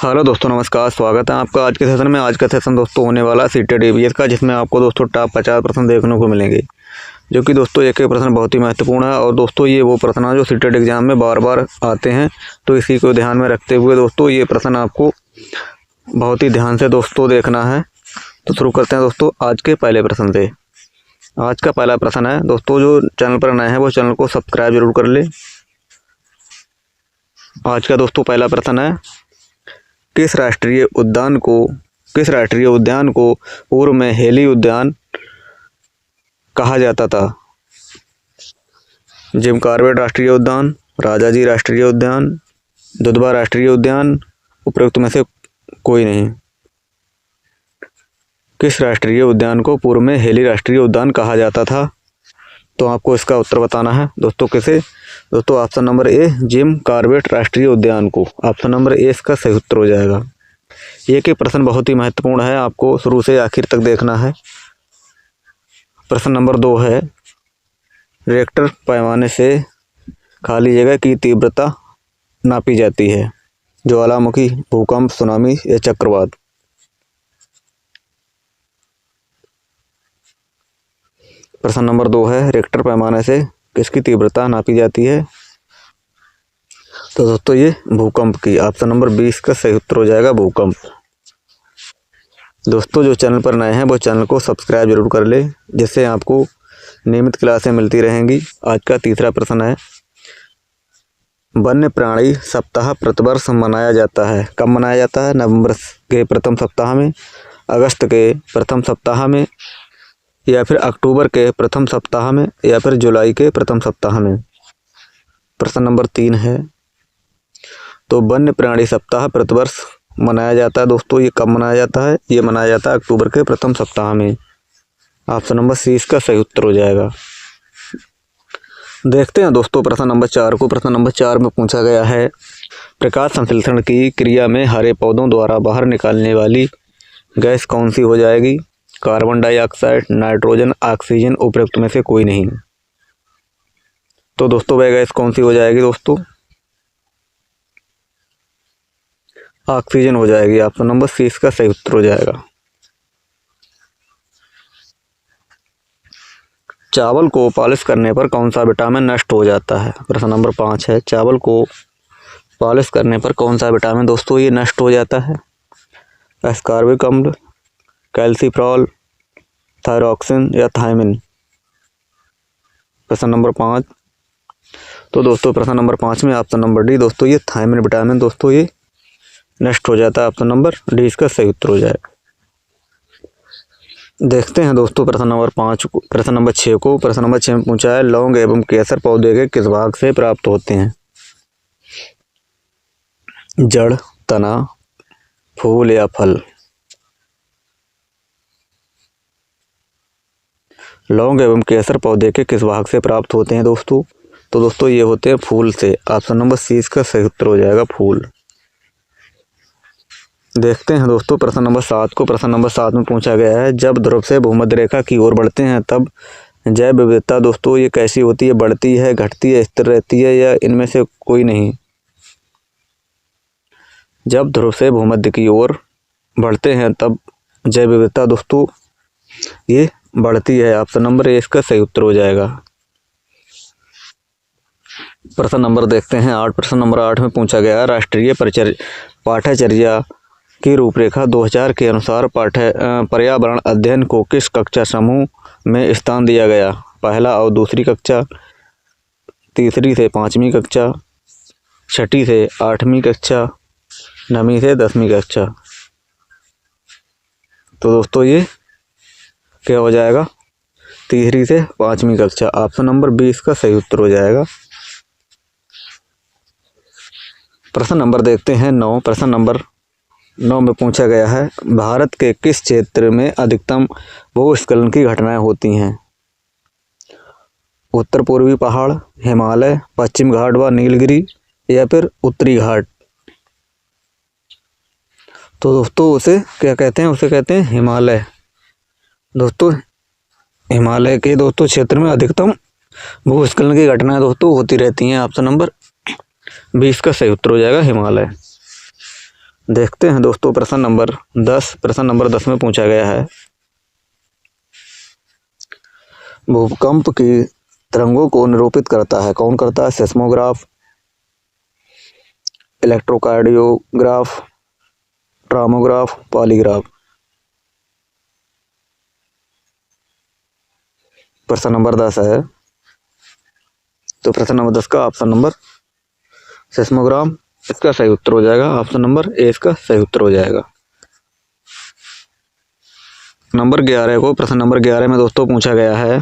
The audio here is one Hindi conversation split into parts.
हेलो दोस्तों, नमस्कार। स्वागत है आपका आज के सेशन में। आज का सेशन दोस्तों होने वाला सीटेट ईवीएस का, जिसमें आपको दोस्तों टॉप 50 प्रश्न देखने को मिलेंगे, जो कि दोस्तों एक प्रश्न बहुत ही महत्वपूर्ण है। और दोस्तों ये वो प्रश्न है जो सीटेट एग्जाम में बार बार आते हैं, तो इसी को ध्यान में रखते हुए दोस्तों ये प्रश्न आपको बहुत ही ध्यान से दोस्तों देखना है। तो शुरू करते हैं दोस्तों आज के पहले प्रश्न से। आज का पहला प्रश्न है दोस्तों, जो चैनल पर नए हैं वो चैनल को सब्सक्राइब जरूर कर ले। आज का दोस्तों पहला प्रश्न है, किस राष्ट्रीय उद्यान को पूर्व में हेली उद्यान कहा जाता था? जिम कॉर्बेट राष्ट्रीय उद्यान, राजाजी राष्ट्रीय उद्यान, दुधवा राष्ट्रीय उद्यान, उपरोक्त में से कोई नहीं। किस राष्ट्रीय उद्यान को पूर्व में हेली राष्ट्रीय उद्यान कहा जाता था? तो आपको इसका उत्तर बताना है दोस्तों। किसे? दोस्तों option number A, Jim Corbett राष्ट्रीय उद्यान को। ऑप्शन नंबर ए इसका सही उत्तर हो जाएगा। ये कि प्रश्न बहुत ही महत्वपूर्ण है, आपको शुरू से आखिर तक देखना है। प्रश्न नंबर 2 है, रिएक्टर पैमाने से खाली जगह की तीव्रता नापी जाती है? ज्वालामुखी, भूकंप, सुनामी या चक्रवात? प्रश्न नंबर 2 है, रिएक्टर पैमाने से किसकी तीव्रता नापी जाती है? तो दोस्तों ये भूकंप की। ऑप्शन नंबर 20 का सही उत्तर हो जाएगा, भूकंप। दोस्तों जो चैनल पर नए हैं वो चैनल को सब्सक्राइब जरूर कर ले, जिससे आपको नियमित क्लासें मिलती रहेंगी। आज का तीसरा प्रश्न है, वन्य प्राणी सप्ताह प्रतिवर्ष मनाया जाता है? कब मनाया जाता है? नवंबर के प्रथम सप्ताह में, अगस्त के प्रथम सप्ताह में, या फिर अक्टूबर के प्रथम सप्ताह में, या फिर जुलाई के प्रथम सप्ताह में? प्रश्न नंबर 3 है, तो वन्य प्राणी सप्ताह प्रतिवर्ष मनाया जाता है दोस्तों, ये कब मनाया जाता है? ये मनाया जाता है अक्टूबर के प्रथम सप्ताह में। ऑप्शन नंबर सी इसका सही उत्तर हो जाएगा। देखते हैं दोस्तों प्रश्न नंबर 4 को। प्रश्न नंबर 4 में पूछा गया है, प्रकाश संश्लेषण की क्रिया में हरे पौधों द्वारा बाहर निकालने वाली गैस कौन सी हो जाएगी? कार्बन डाइऑक्साइड, नाइट्रोजन, ऑक्सीजन, उपरोक्त में से कोई नहीं। तो दोस्तों वह गैस कौन सी हो जाएगी? दोस्तों ऑक्सीजन हो जाएगी। ऑप्शन नंबर सी इसका सही उत्तर हो जाएगा। चावल को पॉलिश करने पर कौन सा विटामिन नष्ट हो जाता है? प्रश्न नंबर 5 है, चावल को पॉलिश करने पर कौन सा विटामिन दोस्तों ये नष्ट हो जाता है? एस्कॉर्बिक अम्ल, कैल्सीफ्रॉल, थायरॉक्सिन या थायमिन? प्रश्न नंबर 5। तो दोस्तों प्रश्न नंबर 5 में ऑप्शन नंबर डी दोस्तों ये थायमिन विटामिन दोस्तों ये नष्ट हो जाता है। ऑप्शन नंबर डी इसका सही उत्तर हो जाएगा। देखते हैं दोस्तों प्रश्न नंबर 5 को। प्रश्न नंबर 6 को। प्रश्न नंबर 6 में पूछा है, लौंग एवं केसर पौधे के किस भाग से प्राप्त होते हैं? जड़, तना, फूल या फल? लौंग एवं केसर पौधे के किस भाग से प्राप्त होते हैं दोस्तों? तो दोस्तों ये होते हैं फूल से। ऑप्शन नंबर सी इसका सही उत्तर हो जाएगा, फूल। देखते हैं दोस्तों प्रश्न नंबर 7 को। प्रश्न नंबर 7 में पूछा गया है, जब ध्रुव से भूमध्य रेखा की ओर बढ़ते हैं तब जैव विविधता दोस्तों ये कैसी होती है? बढ़ती है, घटती है, स्थिर रहती है, या इनमें से कोई नहीं? जब ध्रुव से भूमध्य की ओर बढ़ते हैं तब जैव विविधता दोस्तों ये बढ़ती है। ऑप्शन नंबर ए इसका सही उत्तर हो जाएगा। प्रश्न नंबर देखते हैं 8। प्रश्न नंबर 8 में पूछा गया, राष्ट्रीय पाठ्यचर्या की रूपरेखा 2000 के अनुसार पर्यावरण अध्ययन को किस कक्षा समूह में स्थान दिया गया? पहला और दूसरी कक्षा, तीसरी से 5वीं कक्षा, छठी से 8वीं कक्षा, 9वीं से 10वीं कक्षा? तो दोस्तों ये क्या हो जाएगा? तीसरी से 5वीं कक्षा। ऑप्शन नंबर 20 का सही उत्तर हो जाएगा। प्रश्न नंबर देखते हैं 9। प्रश्न नंबर 9 में पूछा गया है, भारत के किस क्षेत्र में अधिकतम भूस्खलन की घटनाएं होती हैं? उत्तर पूर्वी पहाड़, हिमालय, पश्चिम घाट व नीलगिरी, या फिर उत्तरी घाट? तो दोस्तों उसे क्या कहते हैं? उसे कहते हैं हिमालय। दोस्तों हिमालय के दोस्तों क्षेत्र में अधिकतम भूस्खलन की घटनाएं दोस्तों होती रहती हैं। ऑप्शन नंबर 20 का सही उत्तर हो जाएगा, हिमालय। देखते हैं दोस्तों प्रश्न नंबर 10। प्रश्न नंबर 10 में पूछा गया है, भूकंप की तरंगों को निरूपित करता है, कौन करता है? Seismograph, electrocardiograph, tremograph, polygraph. प्रश्न नंबर 10 है, तो प्रश्न नंबर 10 का ऑप्शन नंबर सेस्मोग्राम इसका सही उत्तर हो जाएगा। ऑप्शन नंबर ए इसका सही उत्तर हो जाएगा। नंबर 11 को, प्रश्न नंबर 11 में दोस्तों पूछा गया है,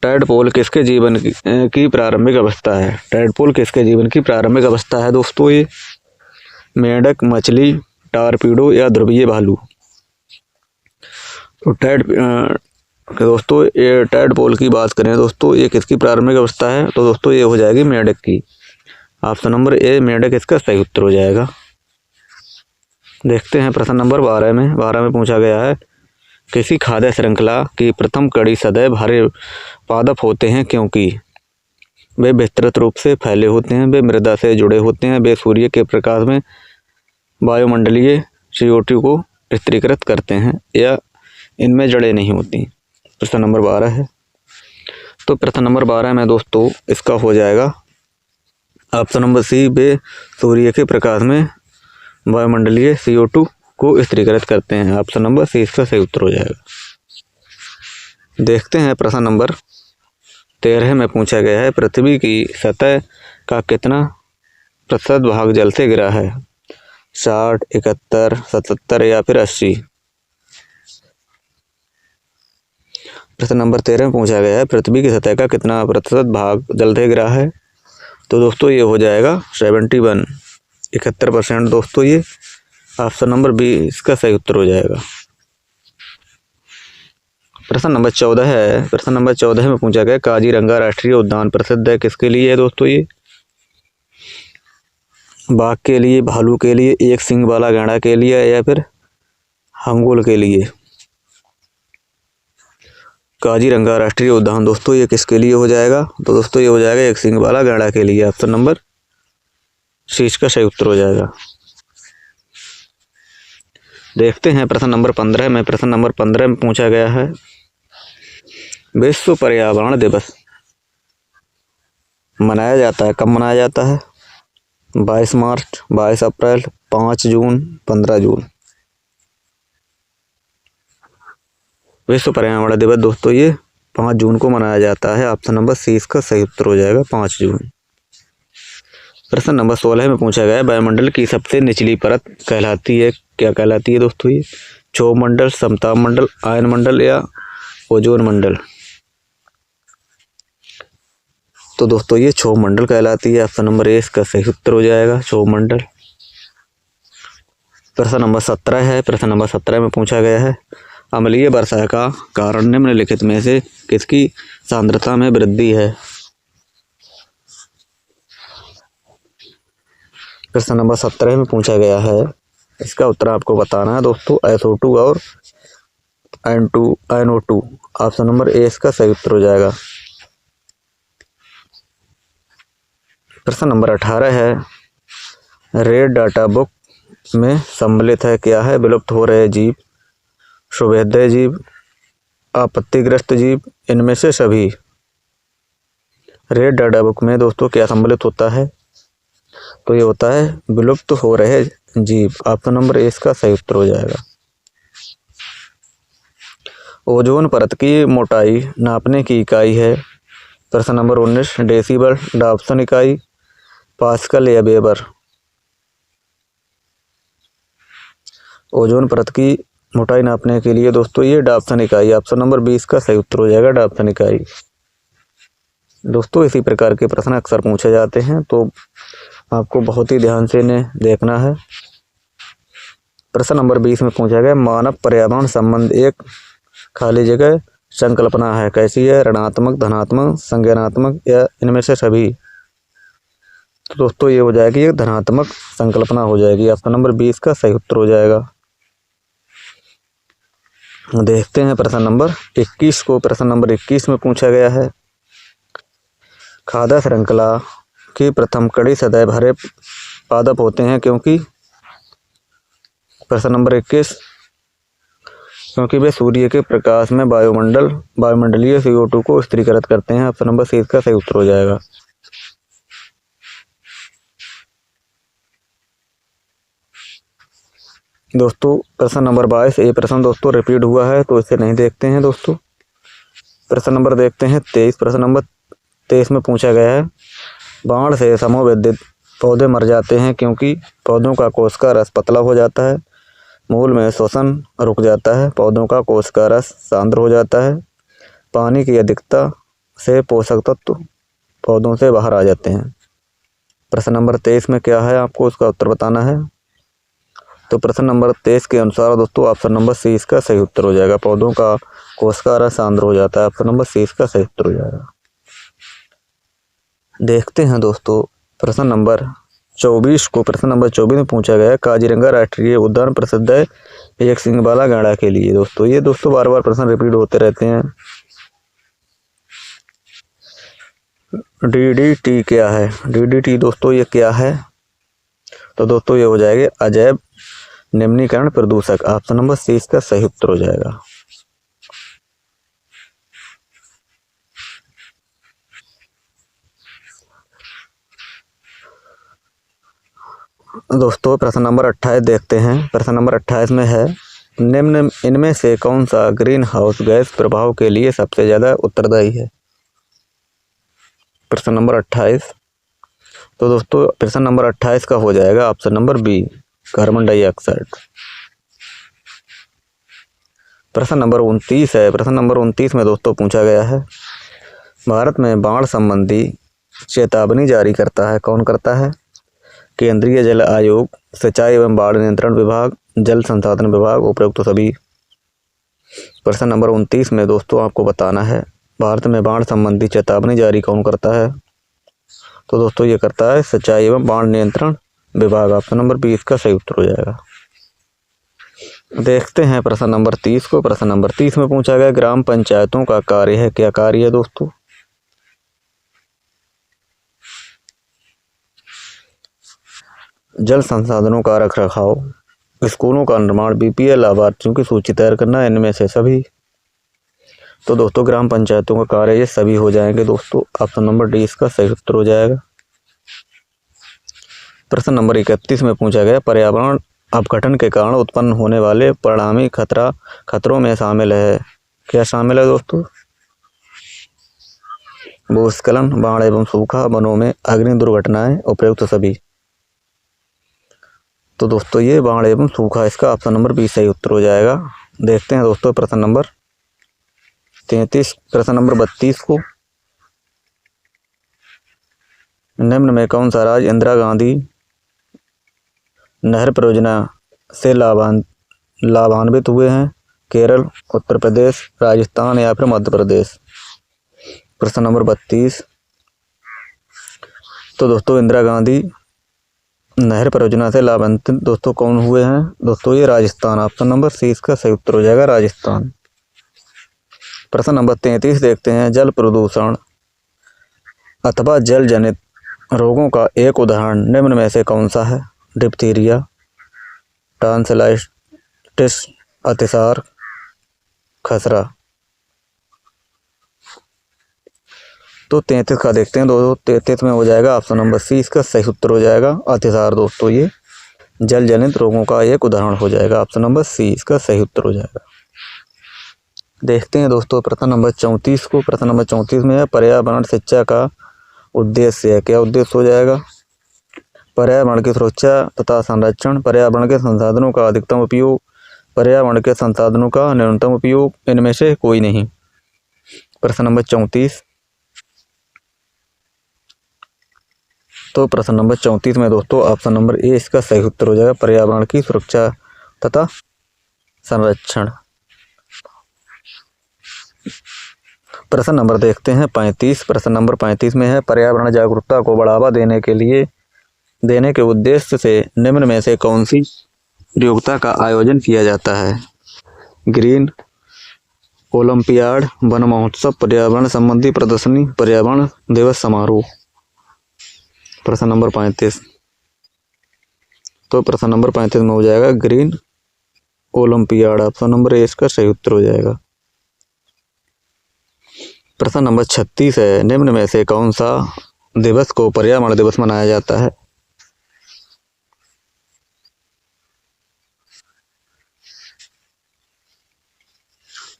टैडपोल किसके जीवन की प्रारंभिक अवस्था है? टैडपोल किसके जीवन की प्रारंभिक अवस्था है दोस्तों? ये मेंढक, मछली, टारपीडो या ध्रुवीय भालू। तो दोस्तों ये टैडपोल की बात करें दोस्तों, ये किसकी प्रारंभिक अवस्था है? तो दोस्तों ये हो जाएगी मेंढक की। ऑप्शन नंबर ए मेंढक इसका सही उत्तर हो जाएगा। देखते हैं प्रश्न नंबर 12 में। 12 में पूछा गया है, किसी खाद्य श्रृंखला की प्रथम कड़ी सदैव हरे पादप होते हैं क्योंकि वे विस्तृत रूप से फैले होते हैं, वे मृदा से जुड़े होते हैं, वे सूर्य के प्रकाश में वायुमंडलीय CO2 को स्थिरीकृत करते हैं, या इनमें जड़ें नहीं होती। प्रश्न नंबर 12 है। तो प्रश्न नंबर 12 में दोस्तों इसका हो जाएगा ऑप्शन नंबर सी, वे सूर्य के प्रकाश में वायुमंडलीय CO2 को स्थिरीकृत करते हैं। ऑप्शन नंबर सी इसका सही उत्तर हो जाएगा। देखते हैं प्रश्न नंबर 13 में पूछा गया है, पृथ्वी की सतह का कितना प्रतिशत भाग जल से गिरा है? 60, 71, 77 या फिर 80। प्रश्न नंबर 13 में पूछा गया है, पृथ्वी की सतह का कितना प्रतिशत भाग जल से गिरा है? तो दोस्तों ये हो जाएगा 71, 71% दोस्तों ये ऑप्शन नंबर बी इसका सही उत्तर हो जाएगा। प्रश्न नंबर 14 है। प्रश्न नंबर 14 में पूछा गया, काजीरंगा राष्ट्रीय उद्यान प्रसिद्ध है किसके लिए है दोस्तों? ये बाघ के लिए, भालू के लिए, एक सींग वाला गैंडा के लिए या फिर हंगोल के लिए? काजीरंगा राष्ट्रीय उद्यान दोस्तों ये किसके लिए हो जाएगा? तो दोस्तों ये हो जाएगा एक सींग वाला गैंडा के लिए। ऑप्शन नंबर सी इसका सही उत्तर हो जाएगा। देखते हैं प्रश्न नंबर 15 में। प्रश्न नंबर 15 में पूछा गया है, विश्व पर्यावरण दिवस मनाया जाता है, कब मनाया जाता है? 22 मार्च, 22 अप्रैल, 5 जून, 15 जून। विश्व पर्यावरण दिवस दोस्तों ये 5 जून को मनाया जाता है। ऑप्शन नंबर सी इसका सही उत्तर हो जाएगा, 5 जून। प्रश्न नंबर 16 में पूछा गया, वायुमंडल की सबसे निचली परत कहलाती है, क्या कहलाती है दोस्तों? ये क्षोभ मंडल, समताप मंडल, आयन मंडल या ओजोन मंडल। तो दोस्तों ये क्षोभ मंडल कहलाती है। ऑप्शन नंबर ए इसका सही उत्तर हो जाएगा, क्षोभ मंडल। प्रश्न नंबर 17 है। प्रश्न नंबर 17 में पूछा गया है, अम्लीय वर्षा का कारण निम्नलिखित में से किसकी सांद्रता में वृद्धि है? प्रश्न नंबर 17 में पूछा गया है, इसका उत्तर आपको बताना है दोस्तों, SO2 और NO2। ऑप्शन नंबर ए इसका सही उत्तर हो जाएगा। प्रश्न नंबर 18 है, रेड डाटा बुक में सम्मिलित है, क्या है? विलुप्त हो रहे जीव, शुभेद्य जीव, आपत्तिग्रस्त जीव, इनमें से सभी। रेड डाटा बुक में दोस्तों क्या सम्मिलित होता है? तो ये होता है विलुप्त हो रहे जीव। ऑप्शन नंबर ए इसका सही उत्तर हो जाएगा। ओजोन परत की मोटाई नापने की इकाई है। प्रश्न नंबर 19, डेसिबल, डाप्सन इकाई, पास्कल या वेबर। ओजोन परत की मोटाई नापने के लिए दोस्तों ये डाप्सन इकाई। ऑप्शन नंबर 20 का सही उत्तर हो जाएगा, डाप्सन इकाई। दोस्तों इसी प्रकार के प्रश्न अक्सर पूछे जाते हैं, तो आपको बहुत ही ध्यान से इन्हें देखना है। प्रश्न नंबर 20 में पूछा गया, मानव पर्यावरण संबंध एक खाली जगह संकल्पना है, कैसी है? ऋणात्मक, धनात्मक, संज्ञानात्मक या इनमें से सभी। तो दोस्तों ये हो जाएगी एक धनात्मक संकल्पना हो जाएगी। ऑप्शन नंबर 20 का सही उत्तर हो जाएगा। देखते हैं प्रश्न नंबर 21 को। प्रश्न नंबर 21 में पूछा गया है, खाद्य श्रृंखला की प्रथम कड़ी सदैव हरे पादप होते हैं क्योंकि प्रश्न नंबर 21 क्योंकि वे सूर्य के प्रकाश में वायुमंडलीय CO2 को स्थिरीकृत करते हैं। ऑप्शन नंबर सी इसका सही उत्तर हो जाएगा। दोस्तों प्रश्न नंबर 22, ये प्रश्न दोस्तों रिपीट हुआ है तो इसे नहीं देखते हैं दोस्तों। प्रश्न नंबर देखते हैं 23। प्रश्न नंबर 23 में पूछा गया है, बाढ़ से समूहविद्युत पौधे मर जाते हैं क्योंकि पौधों का कोशिका रस पतला हो जाता है, मूल में श्वसन रुक जाता है, पौधों का कोशिका रस सांद्र हो जाता है, पानी की अधिकता से पोषक तत्व पौधों से बाहर आ जाते हैं। प्रश्न नंबर 23 में क्या है, आपको उसका उत्तर बताना है। तो प्रश्न नंबर 23 के अनुसार दोस्तों ऑप्शन नंबर सी इसका सही उत्तर हो जाएगा। पौधों का कोशिका रस सांद्र हो जाता है। ऑप्शन नंबर सी इसका सही उत्तर हो जाएगा। देखते हैं दोस्तों प्रश्न नंबर 24 को। प्रश्न नंबर 24 में पूछा गया है, काजीरंगा राष्ट्रीय उद्यान प्रसिद्ध है एक सींग वाला गैंडा के लिए। दोस्तों ये दोस्तों बार बार प्रश्न रिपीट होते रहते हैं। DDT क्या है? DDT दोस्तों ये क्या है? तो दोस्तों ये हो जाएगा अजैव निम्नीकरण प्रदूषक। ऑप्शन नंबर सी इसका सही उत्तर हो जाएगा। दोस्तों प्रश्न नंबर 28 देखते हैं। प्रश्न नंबर 28 में है, निम्न इनमें से कौन सा ग्रीन हाउस गैस प्रभाव के लिए सबसे ज़्यादा उत्तरदायी है? प्रश्न नंबर 28। तो दोस्तों प्रश्न नंबर 28 का हो जाएगा option number B, carbon dioxide. प्रश्न नंबर 29 है। प्रश्न नंबर 29 में दोस्तों पूछा गया है, भारत में बाढ़ संबंधी चेतावनी जारी करता है, कौन करता है? केंद्रीय जल आयोग, सिंचाई एवं बाढ़ नियंत्रण विभाग, जल संसाधन विभाग, उपरोक्त सभी। प्रश्न नंबर 29 में दोस्तों आपको बताना है, भारत में बाढ़ संबंधी चेतावनी जारी कौन करता है? तो दोस्तों ये करता है सिंचाई एवं बाढ़ नियंत्रण विभाग। ऑप्शन नंबर बी इसका सही उत्तर हो जाएगा। देखते हैं प्रश्न नंबर 30 को। प्रश्न नंबर 30 में पूछा गया, ग्राम पंचायतों का कार्य है, क्या कार्य है दोस्तों? जल संसाधनों का रख रखाव, स्कूलों का निर्माण, BPL लाभार्थियों की सूची तैयार करना, इनमें से सभी। तो दोस्तों ग्राम पंचायतों का कार्य ये सभी हो जाएंगे दोस्तों। ऑप्शन नंबर डी इसका सही उत्तर हो जाएगा। प्रश्न नंबर 31 में पूछा गया, पर्यावरण अपघटन के कारण उत्पन्न होने वाले परिणामी खतरों में शामिल है, क्या शामिल है दोस्तों? भूस्खलन, बाढ़ एवं सूखा, वनों में अग्नि दुर्घटनाएं, उपयुक्त सभी। तो दोस्तों ये बाढ़ एवं सूखा, इसका ऑप्शन नंबर बी सही उत्तर हो जाएगा। देखते हैं दोस्तों प्रश्न नंबर 33। प्रश्न नंबर 32 को, निम्न में कौन सा राज्य इंदिरा गांधी नहर परियोजना से लाभान्वित हुए हैं? केरल, उत्तर प्रदेश, राजस्थान या फिर मध्य प्रदेश। प्रश्न नंबर 32। तो दोस्तों इंदिरा गांधी नहर परियोजना से लाभान्वित दोस्तों कौन हुए हैं? दोस्तों ये राजस्थान। ऑप्शन नंबर सी इसका सही उत्तर हो जाएगा, राजस्थान। प्रश्न नंबर 33 देखते हैं, जल प्रदूषण अथवा जल जनित रोगों का एक उदाहरण निम्न में से कौन सा है? डिप्थीरिया, टॉन्सिलाइटिस, अतिसार, खसरा। तो 33 का देखते हैं दोस्तों। 33 में हो जाएगा ऑप्शन नंबर सी इसका सही उत्तर हो जाएगा, अतिसार। दोस्तों ये जल जनित रोगों का एक उदाहरण हो जाएगा। ऑप्शन नंबर सी इसका सही उत्तर हो जाएगा। देखते हैं दोस्तों प्रश्न नंबर 34 को। प्रश्न नंबर 34 में है, पर्यावरण शिक्षा का उद्देश्य है, क्या उद्देश्य हो जाएगा? पर्यावरण की सुरक्षा तथा संरक्षण, पर्यावरण के संसाधनों का अधिकतम उपयोग, पर्यावरण के संसाधनों का न्यूनतम उपयोग, इनमें से कोई नहीं। प्रश्न नंबर 34। तो प्रश्न नंबर 34 में दोस्तों ऑप्शन नंबर ए इसका सही उत्तर हो जाएगा, पर्यावरण की सुरक्षा तथा संरक्षण। प्रश्न नंबर देखते हैं 35। प्रश्न नंबर 35 में है, पर्यावरण जागरूकता को बढ़ावा देने के उद्देश्य से निम्न में से कौन सी प्रतियोगिता का आयोजन किया जाता है? ग्रीन ओलंपियाड, वन महोत्सव, पर्यावरण संबंधी प्रदर्शनी, पर्यावरण दिवस समारोह। प्रश्न नंबर 35। तो प्रश्न नंबर 35 में हो जाएगा green olympiad. Option number A इसका सही उत्तर हो जाएगा। प्रश्न नंबर 36 है, निम्न में से कौन सा दिवस को पर्यावरण दिवस मनाया जाता है?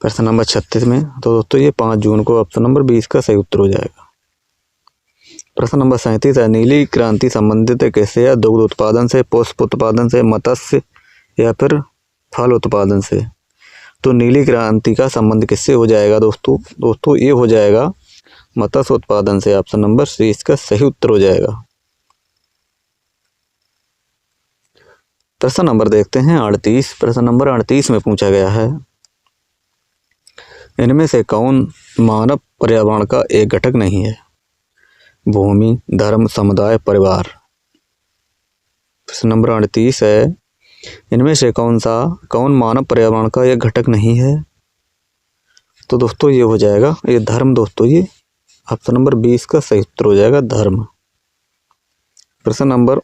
प्रश्न नंबर 36 में तो दोस्तों ये 5 जून को ऑप्शन नंबर 20 का सही उत्तर हो जाएगा। प्रश्न नंबर 37 है, नीली क्रांति संबंधित है किससे? या दुग्ध उत्पादन से, पुष्प उत्पादन से, मत्स्य या फिर फल उत्पादन से? तो नीली क्रांति का संबंध किससे हो जाएगा दोस्तों ये हो जाएगा मत्स्य उत्पादन से। ऑप्शन नंबर सी इसका सही उत्तर हो जाएगा। प्रश्न नंबर देखते हैं 38। प्रश्न नंबर 38 में पूछा गया है, इनमें से कौन मानव पर्यावरण का एक घटक नहीं है? भूमि, धर्म, समुदाय, परिवार। प्रश्न नंबर 38 है, इनमें से कौन मानव पर्यावरण का एक घटक नहीं है? तो दोस्तों ये हो जाएगा ये धर्म। दोस्तों ये ऑप्शन नंबर 20 का सही उत्तर हो जाएगा धर्म। प्रश्न नंबर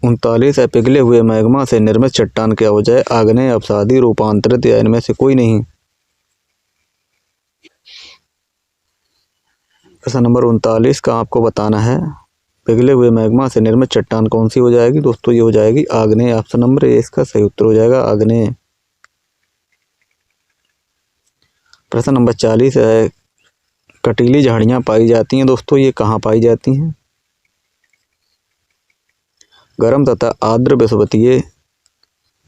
39 है, पिघले हुए मैग्मा से निर्मित चट्टान क्या हो जाए? आग्नेय, अवसादी, रूपांतरित या इनमें से कोई नहीं? प्रश्न नंबर 39 का आपको बताना है, पिघले हुए मैग्मा से निर्मित चट्टान कौन सी हो जाएगी? दोस्तों ये हो जाएगी आग्नेय। ऑप्शन नंबर ए इसका सही उत्तर हो जाएगा आग्नेय। प्रश्न नंबर 40 है, कटीली झाड़ियाँ पाई जाती हैं दोस्तों ये कहाँ पाई जाती हैं? गर्म तथा आर्द्र विषुवतीय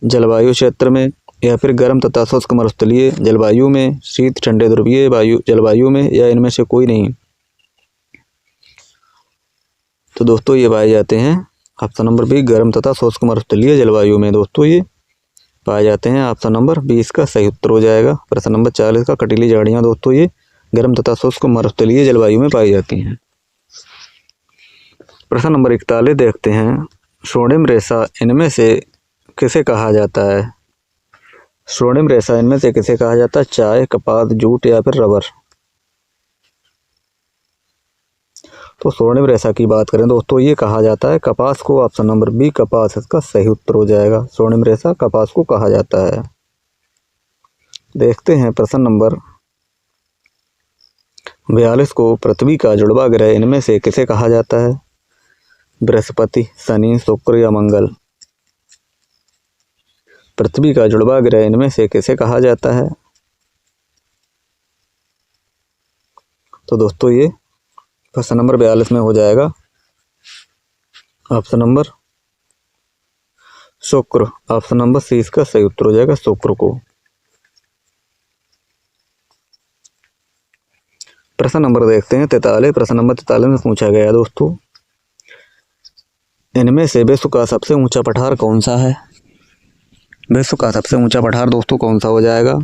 जलवायु क्षेत्र में, या फिर गर्म तथा शुष्क मरुस्थलीय जलवायु में, शीत ठंडे ध्रुवीय जलवायु में, या इनमें से कोई नहीं? तो दोस्तों ये पाए जाते हैं ऑप्शन नंबर बी गर्म तथा शुष्क मरुस्थलीय जलवायु में। दोस्तों ये पाए जाते हैं। ऑप्शन नंबर 20 का सही उत्तर हो जाएगा। प्रश्न नंबर 40 का कटीली झाड़ियाँ दोस्तों ये गर्म तथा शुष्क मरुस्थलीय जलवायु में पाई जाती हैं। प्रश्न नंबर 41 देखते हैं, स्वर्णिम रेशा इनमें से किसे कहा जाता है? स्वर्णिम रेशा इनमें से किसे कहा जाता है? चाय, कपास, जूट या फिर रबर? तो स्वर्णिम रेशा की बात करें दोस्तों ये कहा जाता है कपास को। ऑप्शन नंबर बी कपास इसका सही उत्तर हो जाएगा। स्वर्णिम रेशा कपास को कहा जाता है। देखते हैं प्रश्न नंबर 42 को, पृथ्वी का जुड़वा ग्रह इनमें से किसे कहा जाता है? बृहस्पति, शनि, शुक्र या मंगल? पृथ्वी का जुड़वा ग्रह इनमें से किसे कहा जाता है? तो दोस्तों ये प्रश्न नंबर 42 में हो जाएगा ऑप्शन नंबर शुक्र। ऑप्शन नंबर सी इसका सही उत्तर हो जाएगा शुक्र को। प्रश्न नंबर देखते हैं 43। प्रश्न नंबर 43 में पूछा गया दोस्तों, इनमें से विश्व का सबसे ऊंचा पठार कौन सा है? विश्व का सबसे ऊंचा पठार दोस्तों कौन सा हो जाएगा?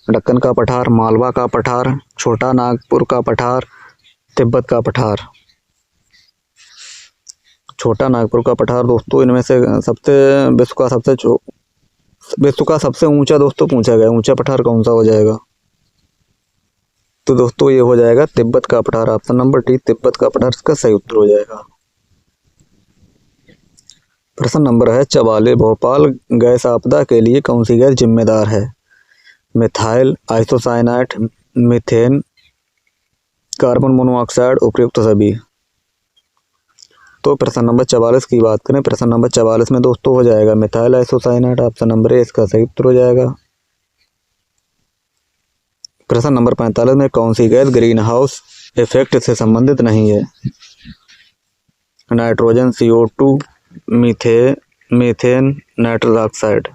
दक्कन का पठार, मालवा का पठार, छोटा नागपुर का पठार, तिब्बत का पठार? छोटा नागपुर का पठार दोस्तों इनमें से विश्व का सबसे ऊंचा दोस्तों पूछा गया, ऊंचा पठार कौन सा हो जाएगा? तो दोस्तों ये हो जाएगा तिब्बत का पठार। ऑप्शन नंबर डी तिब्बत का पठार इसका सही उत्तर हो जाएगा। प्रश्न नंबर है 44, भोपाल गैस आपदा के लिए कौन सी गैस जिम्मेदार है? Methyl, isocyanide, methane, carbon monoxide, उपयुक्त सभी? तो प्रश्न नंबर 44 की बात करें, प्रश्न नंबर 44 में दोस्तों हो जाएगा methyl isocyanide. Option number A इसका सही उत्तर हो जाएगा। प्रश्न नंबर 45 में कौन सी गैस ग्रीन हाउस इफेक्ट से संबंधित नहीं है? Nitrogen, CO2, methane, nitrous oxide?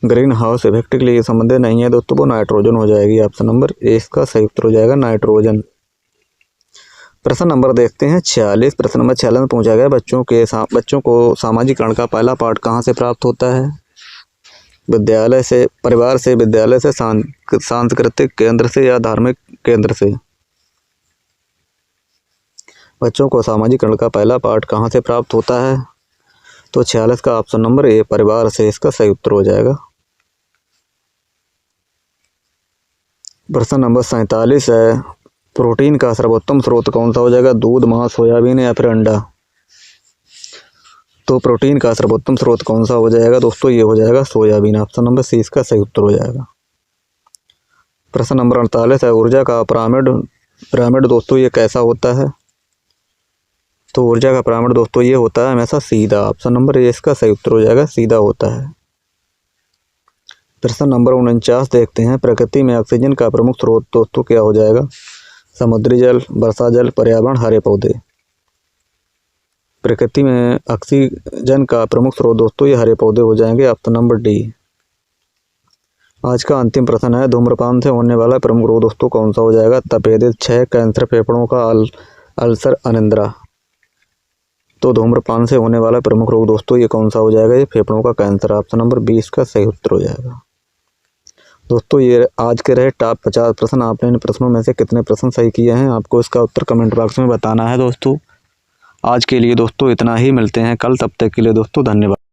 Green house effect के लिए संबंधित नहीं है दोस्तों, वो नाइट्रोजन हो जाएगी। ऑप्शन नंबर ए इसका सही उत्तर हो जाएगा नाइट्रोजन। प्रश्न नंबर देखते हैं 46। प्रश्न नंबर 46 में पूछा गया, बच्चों को सामाजिकरण का पहला पाठ कहाँ से प्राप्त होता है? विद्यालय से, परिवार से, विद्यालय से, सांस्कृतिक केंद्र से या धार्मिक केंद्र से? बच्चों को सामाजिकरण का पहला पाठ कहाँ से प्राप्त होता है? तो 46 का ऑप्शन नंबर ए परिवार से इसका सही उत्तर हो जाएगा। प्रश्न नंबर 47 है, प्रोटीन का सर्वोत्तम स्रोत कौन सा हो जाएगा? दूध, मांस, सोयाबीन या फिर अंडा? तो प्रोटीन का सर्वोत्तम स्रोत कौन सा हो जाएगा दोस्तों? ये हो जाएगा सोयाबीन। ऑप्शन नंबर सी इसका सही उत्तर हो जाएगा। प्रश्न नंबर 48 है, ऊर्जा का पिरामिड दोस्तों ये कैसा होता है? तो ऊर्जा का पिरामिड दोस्तों ये होता है हमेशा सीधा। ऑप्शन नंबर ए इसका सही उत्तर हो जाएगा, सीधा होता है। प्रश्न नंबर 49 देखते हैं, प्रकृति में ऑक्सीजन का प्रमुख स्रोत दोस्तों क्या हो जाएगा? समुद्री जल, वर्षा जल, पर्यावरण, हरे पौधे? प्रकृति में ऑक्सीजन का प्रमुख स्रोत दोस्तों ये हरे पौधे हो जाएंगे। Option number D. आज का अंतिम प्रश्न है, धूम्रपान से होने वाला प्रमुख रोग दोस्तों कौन सा हो जाएगा? तपेदिक, क्षय, कैंसर फेफड़ों का, अल्सर, अनिद्रा? तो धूम्रपान से होने वाला प्रमुख रोग दोस्तों ये कौन सा हो जाएगा? ये फेफड़ों का कैंसर। ऑप्शन नंबर 20 का सही उत्तर हो जाएगा। दोस्तों ये आज के रहे टॉप 50 प्रश्न। आपने इन प्रश्नों में से कितने प्रश्न सही किए हैं आपको इसका उत्तर कमेंट बॉक्स में बताना है दोस्तों। आज के लिए दोस्तों इतना ही, मिलते हैं कल, तब तक के लिए दोस्तों धन्यवाद।